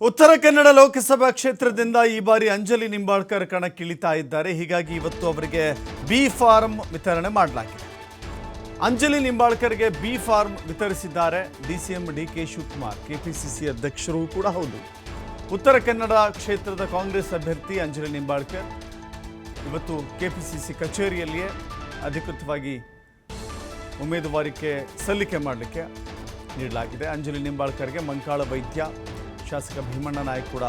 ಉತ್ತರ ಕನ್ನಡ ಲೋಕಸಭಾ ಕ್ಷೇತ್ರದಿಂದ ಈ ಬಾರಿ ಅಂಜಲಿ ನಿಂಬಾಳ್ಕರ್ ಕಣಕ್ಕಿಳಿತಾ ಇದ್ದಾರೆ. ಹೀಗಾಗಿ ಇವತ್ತು ಅವರಿಗೆ ಬಿ ಫಾರ್ಮ್ ವಿತರಣೆ ಮಾಡಲಾಗಿದೆ. ಅಂಜಲಿ ನಿಂಬಾಳ್ಕರ್ಗೆ ಬಿ ಫಾರ್ಮ್ ವಿತರಿಸಿದ್ದಾರೆ ಡಿಸಿಎಂ ಡಿಕೆ ಶಿವಕುಮಾರ್, ಕೆಪಿಸಿಸಿ ಅಧ್ಯಕ್ಷರು ಕೂಡ ಹೌದು. ಉತ್ತರ ಕನ್ನಡ ಕ್ಷೇತ್ರದ ಕಾಂಗ್ರೆಸ್ ಅಭ್ಯರ್ಥಿ ಅಂಜಲಿ ನಿಂಬಾಳ್ಕರ್ ಇವತ್ತು ಕೆಪಿಸಿಸಿ ಕಚೇರಿಯಲ್ಲಿಯೇ ಅಧಿಕೃತವಾಗಿ ಉಮೇದುವಾರಿಕೆ ಸಲ್ಲಿಕೆ ಮಾಡಲಿಕ್ಕೆ ನೀಡಲಾಗಿದೆ. ಅಂಜಲಿ ನಿಂಬಾಳ್ಕರ್ಗೆ ಮಂಕಾಳ ವೈದ್ಯ, ಶಾಸಕ ಭೀಮಣ್ಣ ನಾಯಕ್ ಕೂಡ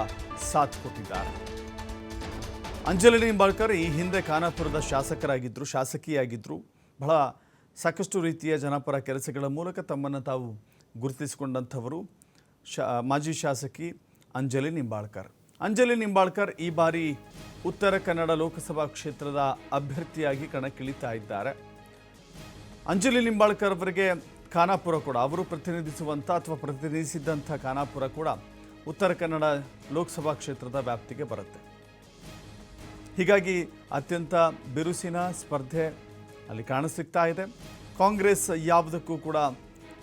ಸಾಥ್ ಕೊಟ್ಟಿದ್ದಾರೆ. ಅಂಜಲಿ ನಿಂಬಾಳ್ಕರ್ ಈ ಹಿಂದೆ ಖಾನಾಪುರದ ಶಾಸಕಿಯಾಗಿದ್ದರು. ಬಹಳ ಸಾಕಷ್ಟು ರೀತಿಯ ಜನಪರ ಕೆಲಸಗಳ ಮೂಲಕ ತಮ್ಮನ್ನು ತಾವು ಗುರುತಿಸಿಕೊಂಡಂಥವರು ಮಾಜಿ ಶಾಸಕಿ ಅಂಜಲಿ ನಿಂಬಾಳ್ಕರ್. ಅಂಜಲಿ ನಿಂಬಾಳ್ಕರ್ ಈ ಬಾರಿ ಉತ್ತರ ಕನ್ನಡ ಲೋಕಸಭಾ ಕ್ಷೇತ್ರದ ಅಭ್ಯರ್ಥಿಯಾಗಿ ಕಣಕ್ಕಿಳಿತಾ ಇದ್ದಾರೆ. ಅಂಜಲಿ ನಿಂಬಾಳ್ಕರ್ ಅವರಿಗೆ ಖಾನಾಪುರ ಕೂಡ ಅವರು ಪ್ರತಿನಿಧಿಸಿದ್ದಂಥ ಖಾನಾಪುರ ಕೂಡ ಉತ್ತರ ಕನ್ನಡ ಲೋಕಸಭಾ ಕ್ಷೇತ್ರದ ವ್ಯಾಪ್ತಿಗೆ ಬರುತ್ತೆ. ಹೀಗಾಗಿ ಅತ್ಯಂತ ಬಿರುಸಿನ ಸ್ಪರ್ಧೆ ಅಲ್ಲಿ ಕಾಣಸಿಗ್ತಾ ಇದೆ. ಕಾಂಗ್ರೆಸ್ ಯಾವುದಕ್ಕೂ ಕೂಡ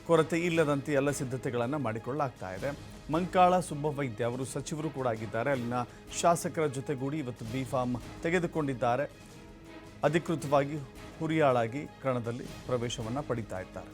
ಕೊರತೆ ಇಲ್ಲದಂತೆ ಎಲ್ಲ ಸಿದ್ಧತೆಗಳನ್ನು ಮಾಡಿಕೊಳ್ಳಲಾಗ್ತಾ ಇದೆ. ಮಂಕಾಳ ಸುಬ್ಬವೈದ್ಯ ಅವರು ಸಚಿವರು ಕೂಡ ಆಗಿದ್ದಾರೆ. ಅಲ್ಲಿನ ಶಾಸಕರ ಜೊತೆಗೂಡಿ ಇವತ್ತು ಬಿ ಫಾರ್ಮ್ ತೆಗೆದುಕೊಂಡಿದ್ದಾರೆ. ಅಧಿಕೃತವಾಗಿ ಹುರಿಯಾಳಾಗಿ ಕಣದಲ್ಲಿ ಪ್ರವೇಶವನ್ನು ಪಡಿತಾ ಇದ್ದಾರೆ.